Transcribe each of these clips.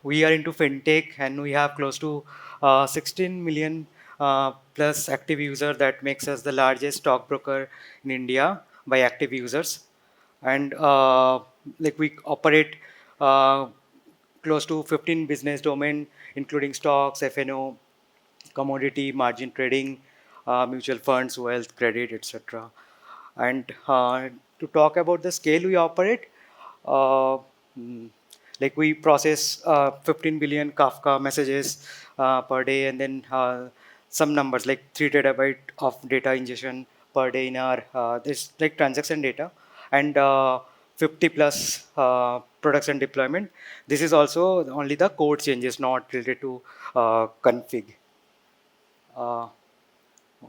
We are into fintech, and we have close to 16 million plus active user. That makes us the largest stockbroker in India by active users. And like we operate uh, close to 15 business domain, including stocks, FNO, commodity, margin trading, mutual funds, wealth, credit, etc. And to talk about the scale we operate, uh, mm, like we process 15 billion Kafka messages per day, and then some numbers like 3 terabyte of data ingestion per day in our this like transaction data, and 50 plus products and deployment. This is also only the code changes, not related to config. Uh,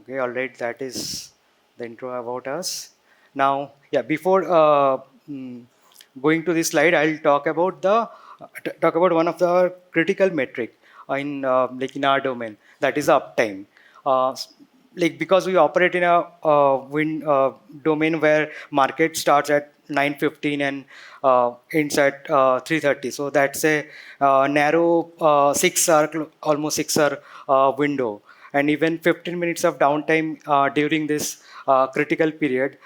Okay, all right. That is the intro about us. Now, yeah, before mm, going to this slide, I'll talk about talk about one of the critical metric in like in our domain, that is uptime. Uh, s- like because we operate in a domain where market starts at 9:15 and ends at 3:30. So that's a narrow 6 hour, almost 6 hour window, and even 15 minutes of downtime during this critical period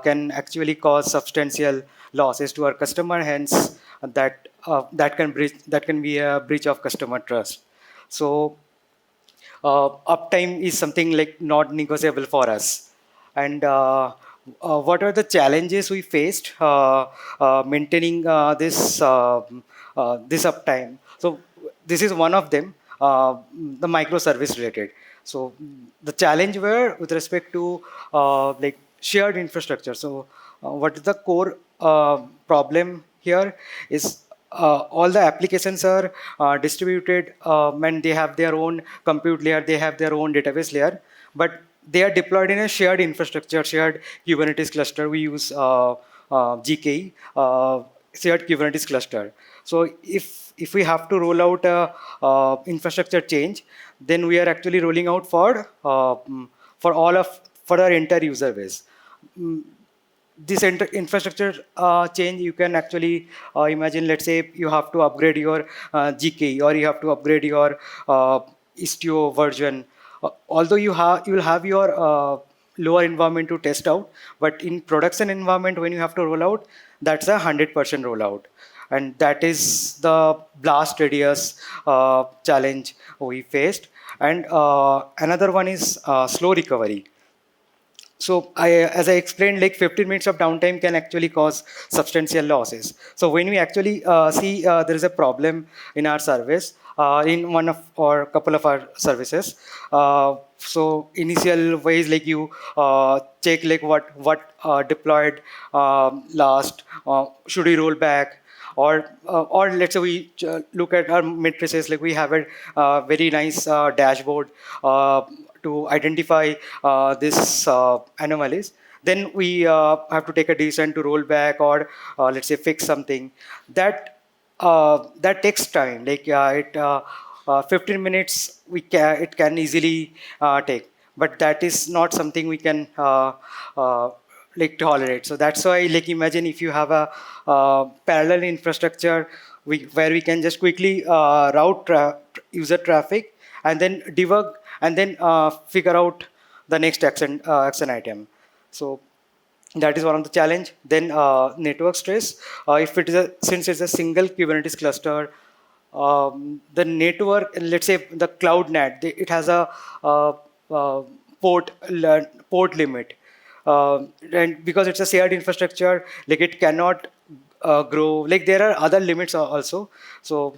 can actually cause substantial losses to our customer. Hence, that can be a breach of customer trust. So uptime is something like not negotiable for us. And what are the challenges we faced maintaining this uptime? So this is one of them, the microservice related. So the challenge were with respect to like shared infrastructure. So what is the core problem here is all the applications are distributed, and they have their own compute layer, they have their own database layer, but they are deployed in a shared infrastructure, shared Kubernetes cluster. We use GKE, shared Kubernetes cluster. So if we have to roll out a infrastructure change, then we are actually rolling out for all of for our entire user base. Mm, this infrastructure change, you can actually imagine, let's say you have to upgrade your GKE, or you have to upgrade your Istio version. Although you will have your lower environment to test out, but in production environment, when you have to roll out, that's a 100% rollout. And that is the blast radius challenge we faced. And another one is slow recovery. So as I explained, like 15 minutes of downtime can actually cause substantial losses. So when we actually see there is a problem in our service, in one of or couple of our services, so initial ways like you check like what deployed last, should we roll back, or let's say we look at our matrices, like we have a very nice dashboard uh, to identify this anomalies. Then we have to take a decision to roll back, or let's say fix something. That takes time. Like 15 minutes it can easily take, but that is not something we can like tolerate. So that's why, like, imagine if you have a parallel infrastructure, where we can just quickly route user traffic, and then debug, and then figure out the next action item. So that is one of the challenge. Then network stress. If it is since it's a single Kubernetes cluster, the network, let's say the cloud NAT, it has a uh, uh, port limit, and because it's a shared infrastructure, like it cannot grow. Like there are other limits also. So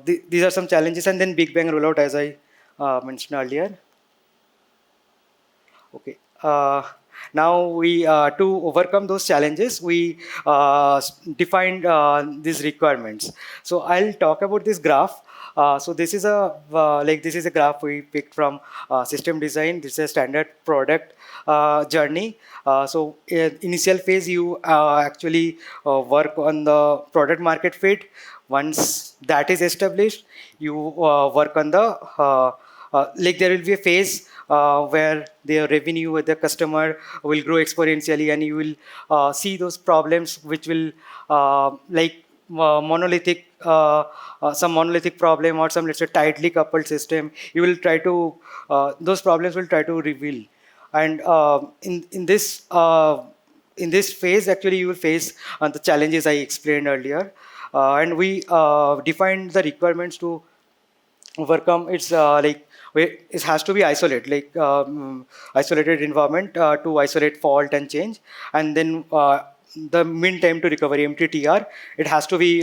these are some challenges. And then Big Bang rollout, as I mentioned earlier. Okay. Now we to overcome those challenges, we defined these requirements. So I'll talk about this graph. So this is a this is a graph we picked from system design. This is a standard product journey. So initial phase, you actually work on the product market fit. Once that is established, you work on the like there will be a phase where the revenue with the customer will grow exponentially, and you will see those problems which will like some monolithic problem or some, let's say, tightly coupled system, you will try to those problems will try to reveal. And in this phase, actually, you will face the challenges I explained earlier, and we defined the requirements to overcome. It's it has to be isolated, isolated environment to isolate fault and change, and then the mean time to recovery, MTTR, it has to be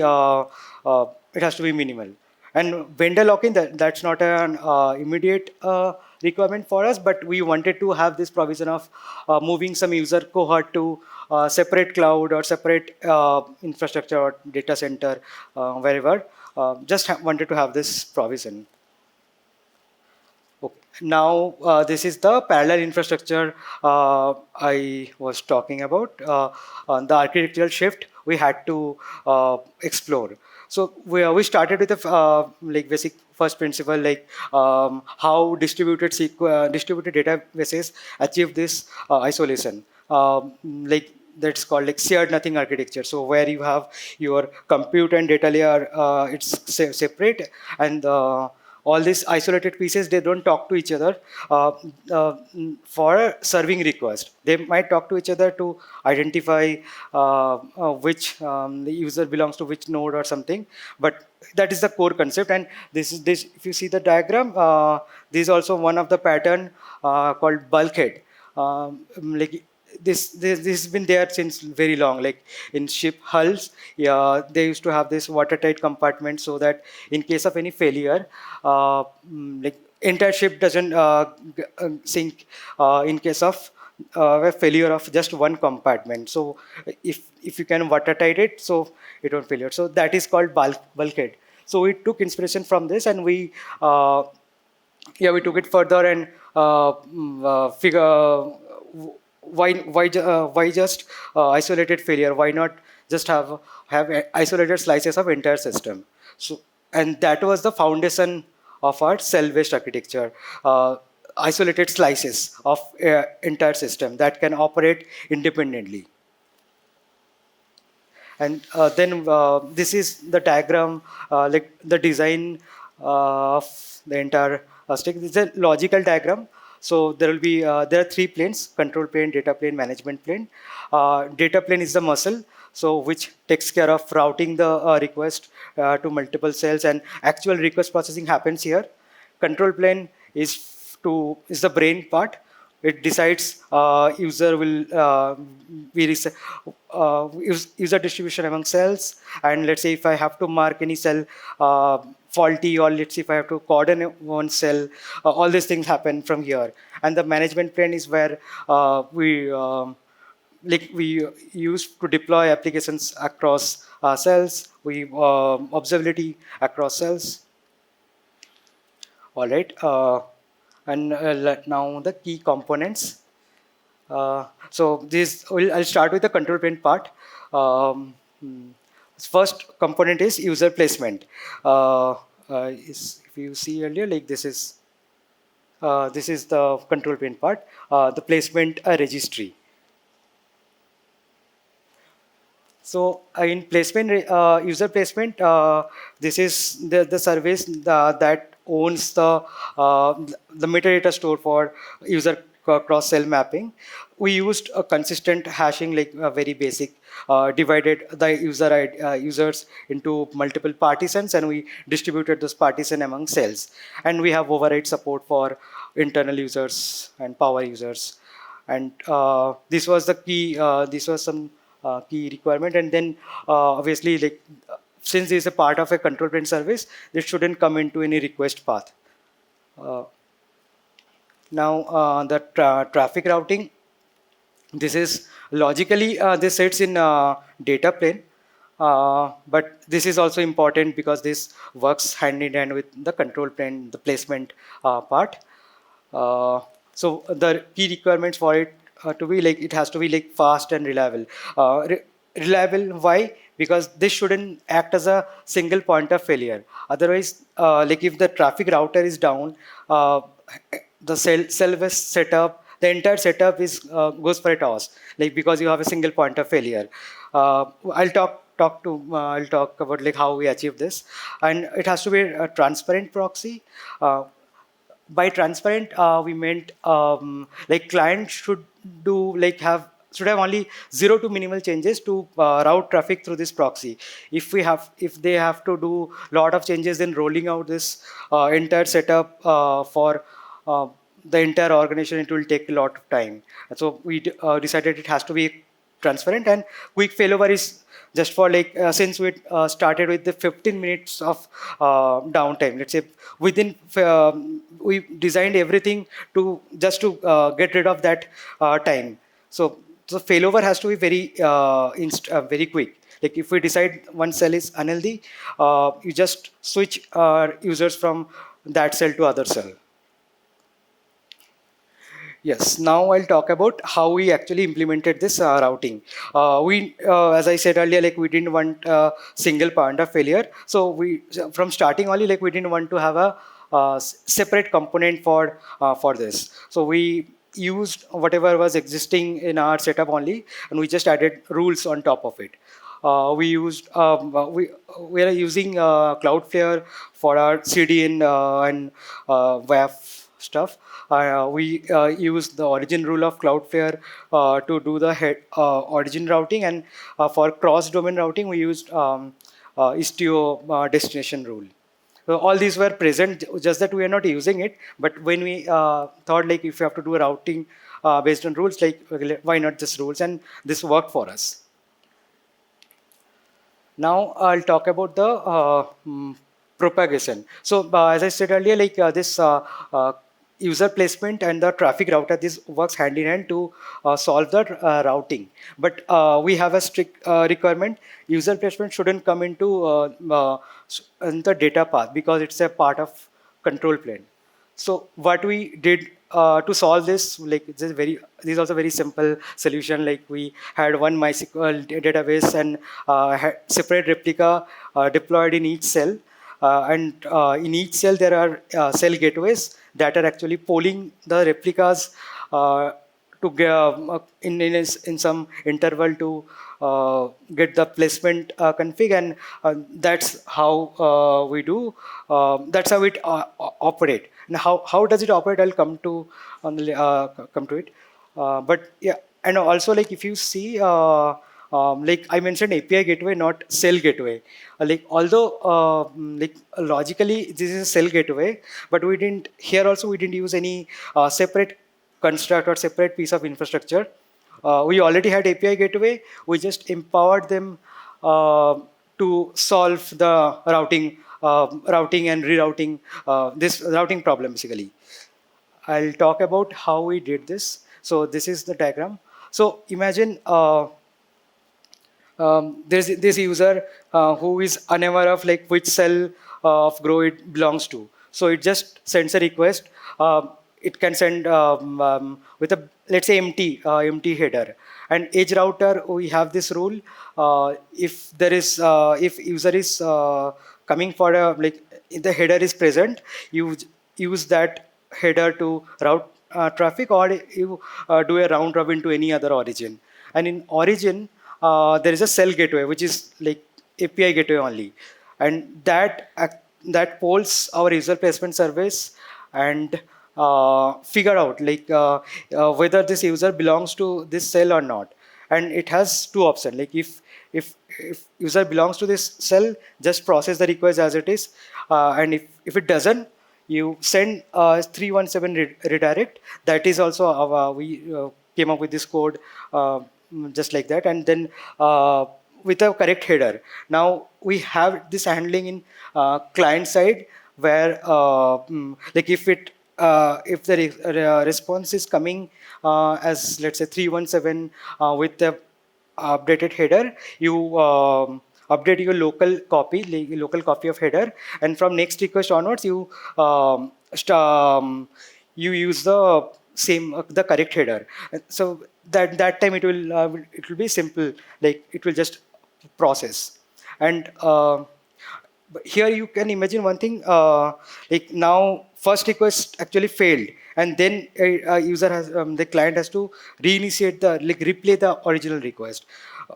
minimal. And vendor lock-in, that's not an immediate requirement for us, but we wanted to have this provision of moving some user cohort to separate cloud or separate infrastructure or data center, wherever. Wanted to have this provision. Okay. Now, this is the parallel infrastructure I was talking about. On the architectural shift we had to explore. So we started with a basic first principle, how distributed databases achieve this isolation. Like that's called like shared nothing architecture. So where you have your compute and data layer, it's separate, and all these isolated pieces, they don't talk to each other for a serving request. They might talk to each other to identify which the user belongs to which node or something, but that is the core concept. And this is this, if you see the diagram, this is also one of the pattern called bulkhead. Like this has been there since very long. Like in ship hulls, yeah, they used to have this watertight compartment, so that in case of any failure, like entire ship doesn't sink in case of a failure of just one compartment. So if you can watertight it, so it won't failure. So that is called bulkhead. So we took inspiration from this, and we took it further and figure why just isolated failure? Why not just have isolated slices of entire system? So, and that was the foundation of our cell-based architecture. Isolated slices of entire system that can operate independently. And then this is the diagram, like the design of the entire stack. This is a logical diagram. So there will be there are three planes: control plane, data plane, management plane. Data plane is the muscle, so which takes care of routing the request to multiple cells, and actual request processing happens here. Control plane is the brain part. It decides user will user distribution among cells, and let's say if I have to mark any cell faulty, or let's say if I have to coordinate one cell, all these things happen from here. And the management plane is where we use to deploy applications across cells. We observability across cells. All right. And now the key components. So I'll start with the control plane part. First component is user placement. If you see earlier, like this is the control plane part. The placement registry. So in placement, user placement, this is the service that owns the metadata store for user cross-cell mapping. We used a consistent hashing, like very basic, divided the users into multiple partitions, and we distributed those partitions among cells. And we have override support for internal users and power users. And this was the key. This was some key requirement. And then obviously, like since this is a part of a control plane service, this shouldn't come into any request path. Now the traffic routing, this is logically this sits in data plane, but this is also important because this works hand in hand with the control plane, the placement part. So the key requirements for it to be like, it has to be like fast and reliable. Reliable, why? Because this shouldn't act as a single point of failure. Otherwise, like if the traffic router is down, the cell-based setup, the entire setup is goes for a toss, like because you have a single point of failure. I'll talk I'll talk about like how we achieve this, and it has to be a transparent proxy. Uh, by transparent, we meant like client should do like have should have only zero to minimal changes to route traffic through this proxy. If they have to do lot of changes in rolling out this entire setup for uh, the entire organization, it will take a lot of time. And so we decided it has to be transparent, and quick failover is just for like since we started with the 15 minutes of downtime, let's say within we designed everything to just to get rid of that time. So failover has to be very quick. Like if we decide one cell is unhealthy, you just switch users from that cell to other cell. Yes, now I'll talk about how we actually implemented this routing. As I said earlier, like we didn't want single point of failure. So from starting only, like we didn't want to have a separate component for this. So we used whatever was existing in our setup only, and we just added rules on top of it. We are using Cloudflare for our CDN and WAF stuff. We use the origin rule of Cloudflare to do the origin routing, and for cross-domain routing, we used Istio destination rule. So all these were present, just that we are not using it. But when we thought like if you have to do a routing based on rules, like why not just rules? And this worked for us. Now I'll talk about the propagation. So as I said earlier, like this user placement and the traffic router, this works hand in hand to solve the routing. But we have a strict requirement. User placement shouldn't come into in the data path because it's a part of control plane. So what we did to solve this, like this is also very simple solution. Like we had one MySQL database and had separate replica deployed in each cell. And in each cell there are cell gateways that are actually polling the replicas to get in some interval to get the placement config, and that's how we do. That's how it operate. And how does it operate? I'll come to come to it. But yeah, and also like if you see. Like I mentioned, API gateway, not cell gateway. Like although like logically this is a cell gateway, but we didn't here also we didn't use any separate construct or separate piece of infrastructure. We already had API gateway. We just empowered them to solve the routing and rerouting this routing problem basically. I'll talk about how we did this. So this is the diagram. So imagine. There's this user who is unaware of like which cell of Grow it belongs to. So it just sends a request. It can send with a let's say empty header. And edge router, we have this rule. If there is if user is coming for a like if the header is present, you use that header to route traffic, or you do a round robin to any other origin. And in origin, there is a cell gateway, which is like API gateway only, and that polls our user placement service and figure out like whether this user belongs to this cell or not. And it has two options. Like if user belongs to this cell, just process the request as it is, and if it doesn't, you send 317 redirect. That is also we came up with this code. Just like that, and then with a correct header. Now we have this handling in client side where like if the response is coming as let's say 317 with the updated header, you update your local copy of header, and from next request onwards you use the same the correct header. So that time it will be simple, like it will just process. And but here you can imagine one thing, like now first request actually failed, and then a user has the client has to reinitiate the like replay the original request.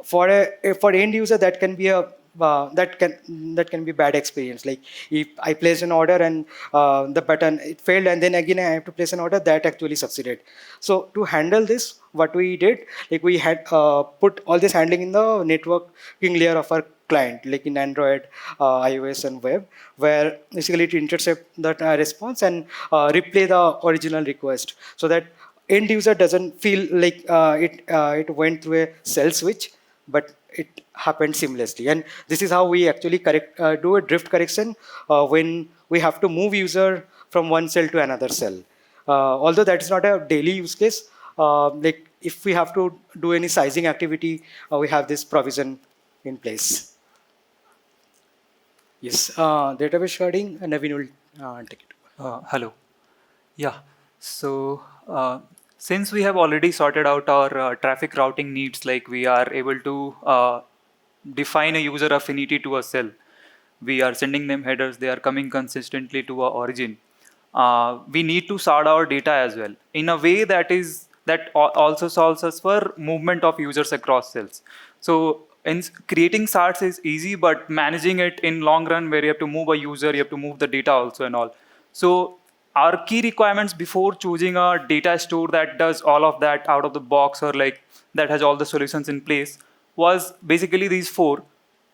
For end user, that can be a that can be bad experience. Like if I place an order and the button it failed, and then again I have to place an order that actually succeeded. So to handle this, what we did, like we had put all this handling in the networking layer of our client, like in Android, iOS, and web, where basically it intercept that response and replay the original request, so that end user doesn't feel like it went through a cell switch, but it happened seamlessly. And this is how we actually correct do a drift correction when we have to move user from one cell to another cell. Although that is not a daily use case, like if we have to do any sizing activity, we have this provision in place. Yes, database sharding, Naveen will take it. Hello. Yeah. So since we have already sorted out our traffic routing needs, like we are able to define a user affinity to a cell. We are sending them headers. They are coming consistently to our origin. We need to sort our data as well in a way that also solves us for movement of users across cells. So creating sarts is easy, but managing it in long run, where you have to move a user, you have to move the data also and all. So our key requirements before choosing a data store that does all of that out of the box, or like that has all the solutions in place, was basically these four.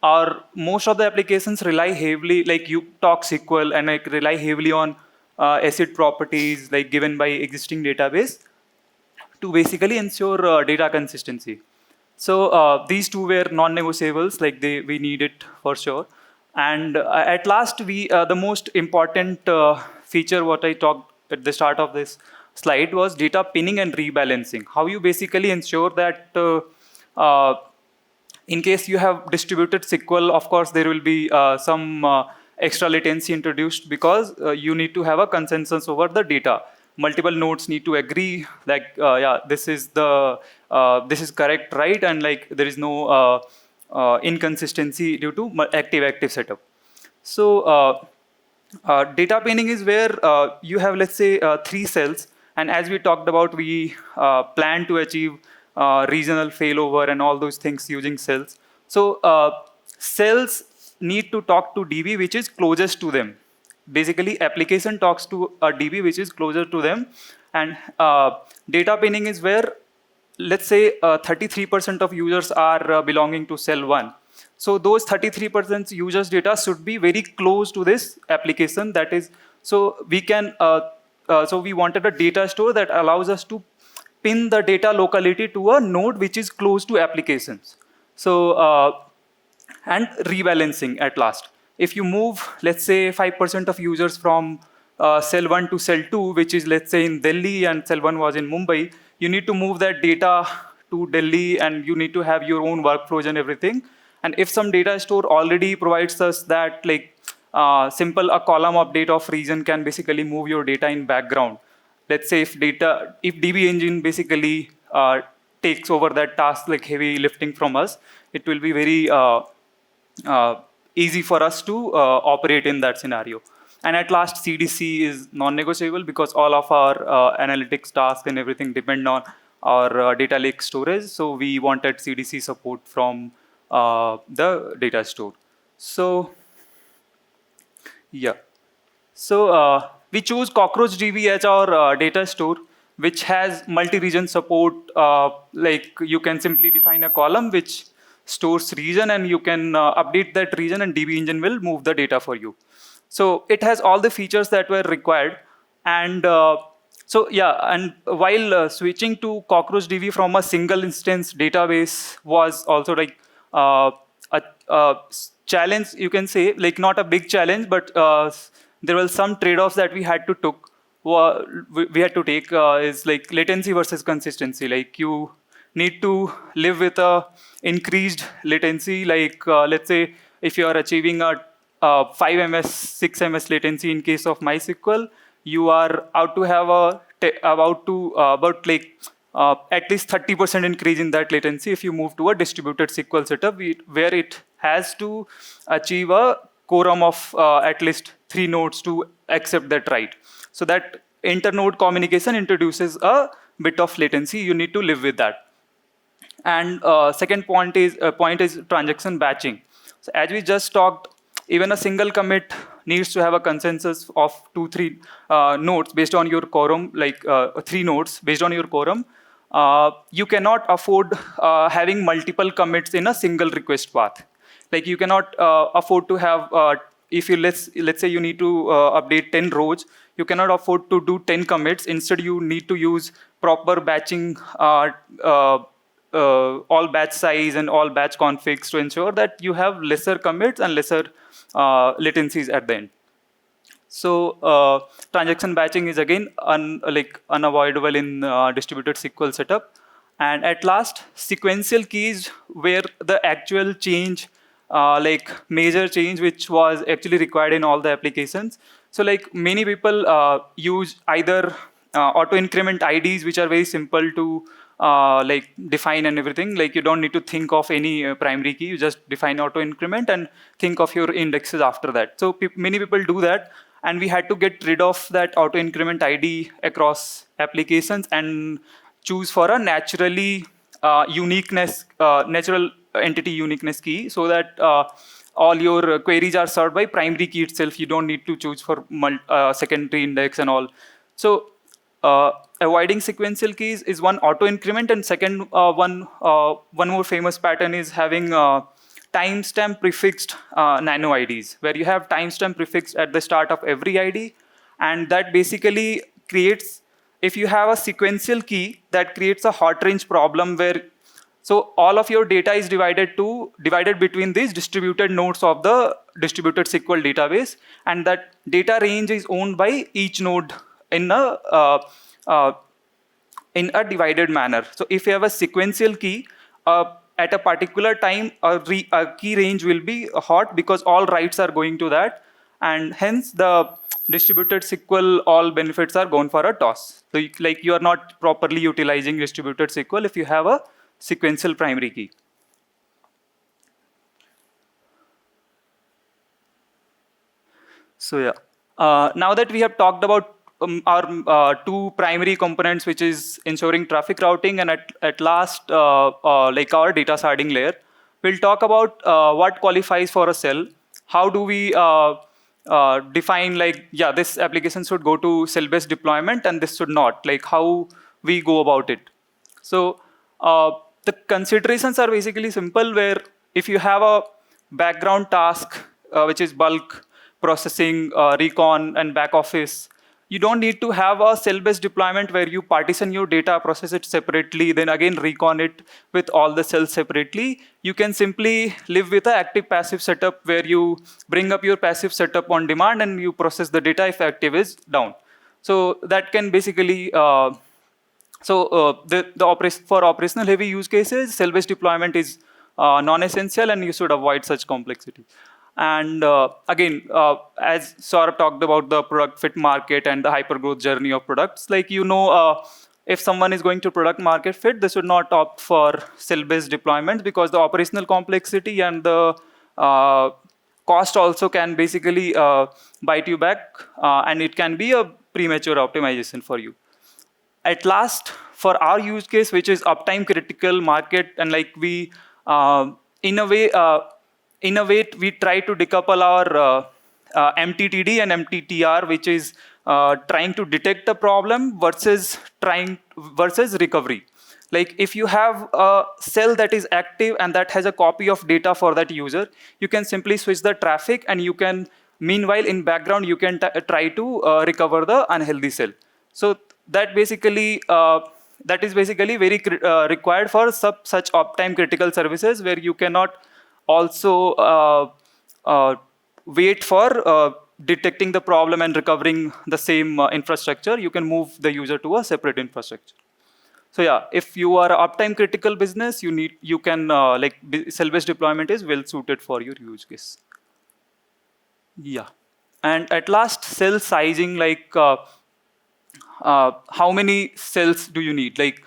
Our most of the applications rely heavily, like you talk SQL, and like rely heavily on ACID properties like given by existing database to basically ensure data consistency. So these two were non-negotiables, like we need it for sure. And at last, the most important feature what I talked at the start of this slide was data pinning and rebalancing. How you basically ensure that in case you have distributed SQL, of course, there will be some extra latency introduced, because you need to have a consensus over the data. Multiple nodes need to agree, like, yeah, this is correct, right? And like there is no inconsistency due to active setup. So data pinning is where you have, let's say, three cells. And as we talked about, we plan to achieve regional failover and all those things using cells. So cells need to talk to DB, which is closest to them. Basically, application talks to a DB, which is closer to them. And data pinning is where, let's say, 33% of users are belonging to cell 1. So those 33% users data should be very close to this application. That is, so we can, so we wanted a data store that allows us to pin the data locality to a node which is close to applications. So, and rebalancing at last. If you move, let's say, 5% of users from cell 1 to cell 2, which is, let's say, in Delhi, and cell 1 was in Mumbai, you need to move that data to Delhi, and you need to have your own workflows and everything. And if some data store already provides us that, like, simple a column update of region can basically move your data in background. Let's say if DB engine basically takes over that task, like heavy lifting from us, it will be very easy for us to operate in that scenario. And at last, CDC is non-negotiable, because all of our analytics tasks and everything depend on our data lake storage. So we wanted CDC support from the data store. So yeah. So we choose Cockroach DB as our data store, which has multi-region support. Like you can simply define a column which stores region, and you can update that region, and DB engine will move the data for you. So it has all the features that were required. And so yeah, and while switching to Cockroach DB from a single instance database was also like a challenge, you can say, like not a big challenge, but there were some trade-offs that we had to take. Is like latency versus consistency. Like you need to live with a increased latency. Like let's say if you are achieving a 5 ms, 6 ms latency in case of MySQL, you are out to have about like at least 30% increase in that latency if you move to a distributed SQL setup, where it has to achieve a quorum of at least 3 nodes to accept that write. So that internode communication introduces a bit of latency. You need to live with that. And second point is transaction batching. So as we just talked, even a single commit needs to have a consensus of 2-3 nodes based on your quorum, like 3 nodes based on your quorum. You cannot afford having multiple commits in a single request path. Like you cannot afford to have if you let's say you need to update 10 rows, you cannot afford to do 10 commits. Instead, you need to use proper batching, all batch size and all batch configs to ensure that you have lesser commits and lesser latencies at the end. So transaction batching is again unavoidable in distributed SQL setup. And at last, sequential keys, where the actual change, like major change, which was actually required in all the applications. So like many people use either auto increment IDs, which are very simple to like define and everything. Like you don't need to think of any primary key. You just define auto increment and think of your indexes after that. So many people do that, and we had to get rid of that auto increment ID across applications and choose for a natural entity uniqueness key, so that all your queries are served by primary key itself. You don't need to choose for secondary index and all. So avoiding sequential keys is one auto increment, and second one more famous pattern is having timestamp prefixed nano IDs, where you have timestamp prefixed at the start of every ID, and that basically creates, if you have a sequential key, that creates a hot range problem where, so all of your data is divided between these distributed nodes of the distributed SQL database, and that data range is owned by each node in a divided manner. So if you have a sequential key, at a particular time, a key range will be hot because all writes are going to that, and hence the distributed SQL all benefits are gone for a toss. So you are not properly utilizing distributed SQL if you have a sequential primary key. So yeah, now that we have talked about our two primary components, which is ensuring traffic routing and at last like our data sharding layer, we'll talk about what qualifies for a cell. How do we define, like, yeah, this application should go to cell-based deployment and this should not, like how we go about it. So the considerations are basically simple, where if you have a background task, which is bulk processing, recon, and back office, you don't need to have a cell-based deployment where you partition your data, process it separately, then again recon it with all the cells separately. You can simply live with an active-passive setup where you bring up your passive setup on demand and you process the data if active is down. So that can basically, for operational heavy use cases, cell-based deployment is non-essential, and you should avoid such complexity. And again, as Saurabh talked about the product fit market and the hypergrowth journey of products, like if someone is going to product market fit, they should not opt for cell-based deployments, because the operational complexity and the cost also can basically bite you back, and it can be a premature optimization for you. At last, for our use case, which is uptime critical market, and like we, in a way, we try to decouple our MTTD and MTTR, which is trying to detect a problem versus recovery. Like if you have a cell that is active and that has a copy of data for that user, you can simply switch the traffic, and you can, meanwhile in background, you can try to recover the unhealthy cell. So that basically that is basically very required for such uptime critical services, where you cannot also wait for detecting the problem and recovering the same infrastructure. You can move the user to a separate infrastructure. So yeah, if you are an uptime critical business, you can cell-based deployment is well suited for your use case. Yeah, and at last, cell sizing, like how many cells do you need? Like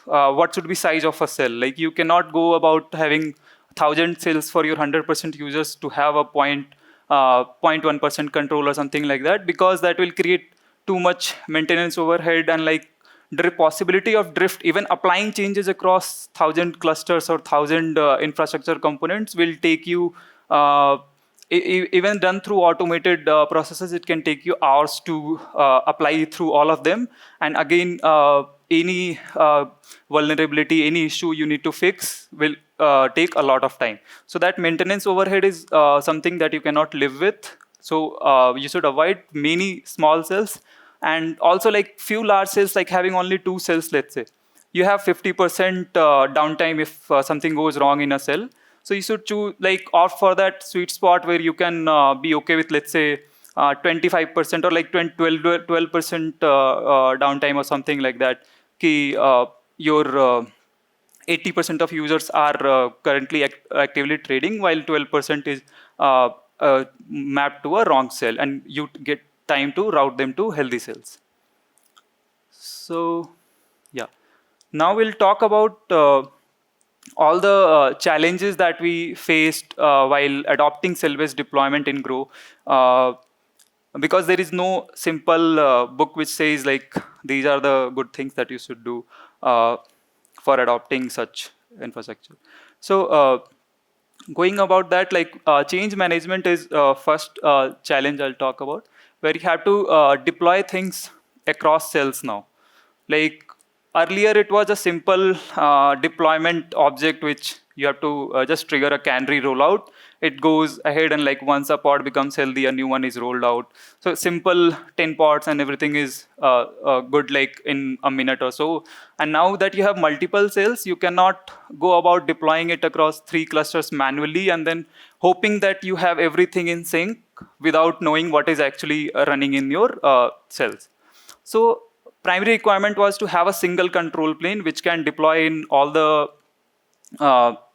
what should be size of a cell? Like you cannot go about having 1,000 cells for your 100% users to have a 0.1% control or something like that, because that will create too much maintenance overhead, and like the possibility of drift, even applying changes across 1,000 clusters or 1,000 infrastructure components will take you, even done through automated processes, it can take you hours to apply through all of them. And again, any vulnerability, any issue you need to fix will take a lot of time. So that maintenance overhead is something that you cannot live with. So you should avoid many small cells, and also like few large cells, like having only 2 cells, let's say. You have 50% downtime if something goes wrong in a cell. So you should choose, like, opt for that sweet spot where you can be okay with, let's say, 25% or like 12% downtime or something like that. Ki, your 80% of users are currently actively trading, while 12% is mapped to a wrong cell, and you get time to route them to healthy cells. So, yeah. Now we'll talk about all the challenges that we faced while adopting cell-based deployment in Grow. Because there is no simple book which says like these are the good things that you should do for adopting such infrastructure. So going about that, like change management is first challenge I'll talk about, where you have to deploy things across cells now. Like earlier, it was a simple deployment object which you have to just trigger a canary rollout. It goes ahead and like once a pod becomes healthy, a new one is rolled out. So simple 10 pods and everything is good like in a minute or so. And now that you have multiple cells, you cannot go about deploying it across 3 clusters manually and then hoping that you have everything in sync without knowing what is actually running in your cells. So primary requirement was to have a single control plane which can deploy in all the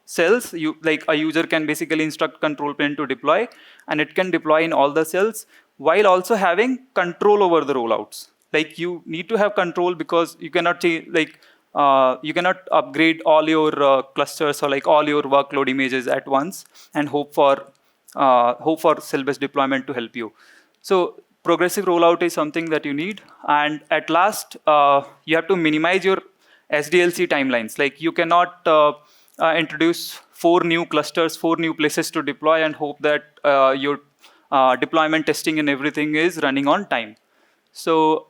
cells. You, like a user can basically instruct control plane to deploy, and it can deploy in all the cells while also having control over the rollouts. Like you need to have control because you cannot change, like you cannot upgrade all your clusters or like all your workload images at once and hope for cell-based deployment to help you. So progressive rollout is something that you need. And at last, you have to minimize your SDLC timelines. Like you cannot introduce 4 new clusters, 4 new places to deploy and hope that your deployment testing and everything is running on time. So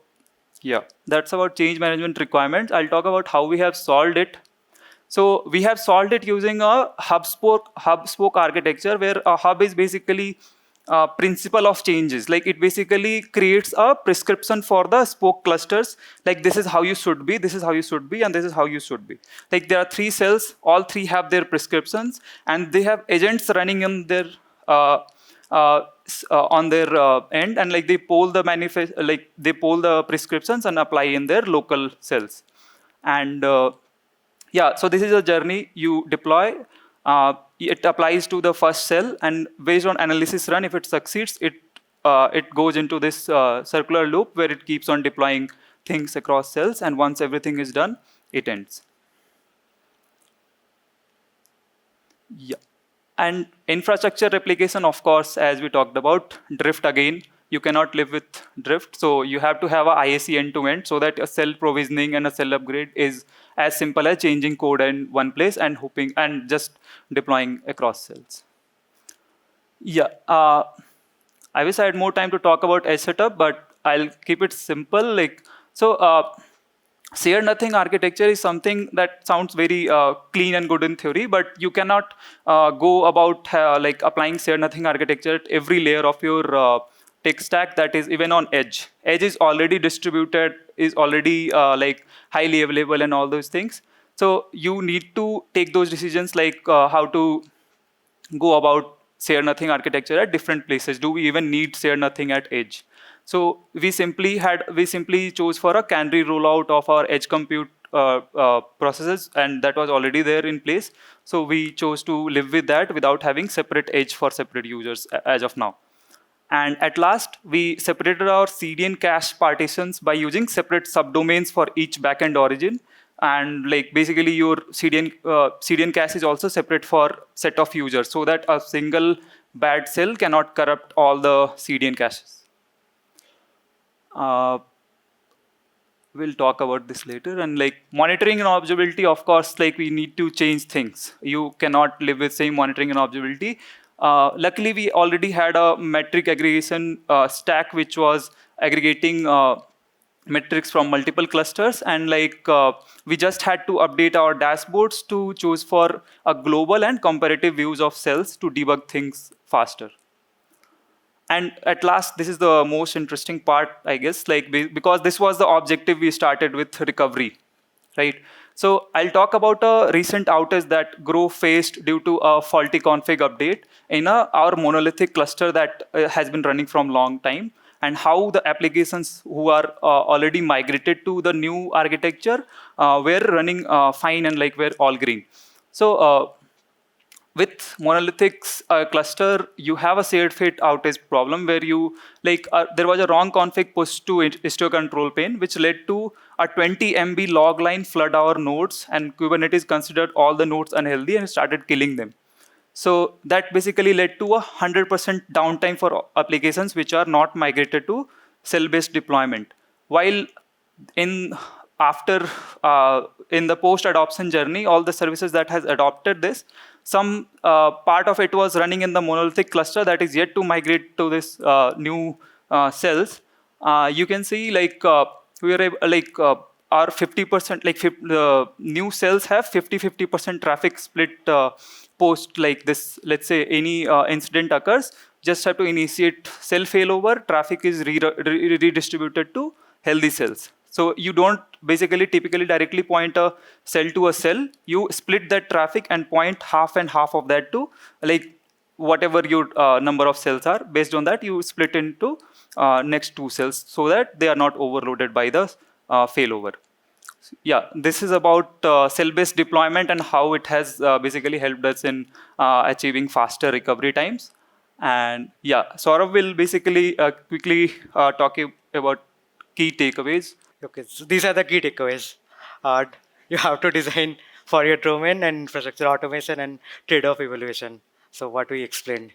yeah, that's about change management requirements. I'll talk about how we have solved it. So we have solved it using a hub-spoke architecture, where a hub is basically principle of changes. Like it basically creates a prescription for the spoke clusters. Like this is how you should be, this is how you should be, and this is how you should be. Like there are 3 cells, all 3 have their prescriptions, and they have agents running in their on their end, and like they poll the they poll the prescriptions and apply in their local cells. And yeah, so this is a journey. You deploy, it applies to the first cell, and based on analysis run, if it succeeds, it goes into this circular loop where it keeps on deploying things across cells, and once everything is done, it ends. Yeah. And infrastructure replication, of course, as we talked about, drift again. You cannot live with drift. So you have to have a IAC end-to-end so that a cell provisioning and a cell upgrade is as simple as changing code in one place and hoping and just deploying across cells. Yeah. I wish I had more time to talk about edge setup, but I'll keep it simple. Like so. Shared nothing architecture is something that sounds very clean and good in theory, but you cannot go about like applying shared nothing architecture at every layer of your tech stack. That is even on edge. Edge is already distributed, is already like highly available and all those things. So you need to take those decisions, like how to go about share nothing architecture at different places. Do we even need share nothing at edge? So we simply chose for a canary rollout of our edge compute processes, and that was already there in place. So we chose to live with that without having separate edge for separate users as of now. And at last, we separated our CDN cache partitions by using separate subdomains for each backend origin. And like basically your CDN cache is also separate for set of users, so that a single bad cell cannot corrupt all the CDN caches. we'll talk about this later. And like monitoring and observability, of course, like we need to change things. You cannot live with same monitoring and observability. Luckily, we already had a metric aggregation stack which was aggregating metrics from multiple clusters, and like we just had to update our dashboards to choose for a global and comparative views of cells to debug things faster. And at last, this is the most interesting part, I guess, like because this was the objective we started with recovery, right? So I'll talk about a recent outage that Grove faced due to a faulty config update in our monolithic cluster that has been running from long time, and how the applications who are already migrated to the new architecture were running fine and like were all green. So with monolithic cluster, you have a shared fate outage problem where you like there was a wrong config pushed to Istio control plane, which led to a 20 MB log line flood our nodes, and Kubernetes considered all the nodes unhealthy and started killing them. So that basically led to 100% downtime for applications which are not migrated to cell-based deployment. While in after in the post-adoption journey, all the services that has adopted this, some part of it was running in the monolithic cluster that is yet to migrate to this new cells. You can see like we are able, like our 50% like the new cells have 50% traffic split post like this. Let's say any incident occurs, just have to initiate cell failover, traffic is redistributed to healthy cells. So you don't basically typically directly point a cell to a cell. You split that traffic and point half and half of that to like whatever your number of cells are. Based on that, you split into next two cells so that they are not overloaded by the failover. Yeah, this is about cell-based deployment and how it has basically helped us in achieving faster recovery times. And yeah, Saurav will basically quickly talk about key takeaways. Okay, so these are the key takeaways. Uh, you have to design for your domain and infrastructure automation and trade-off evaluation. So what we explained.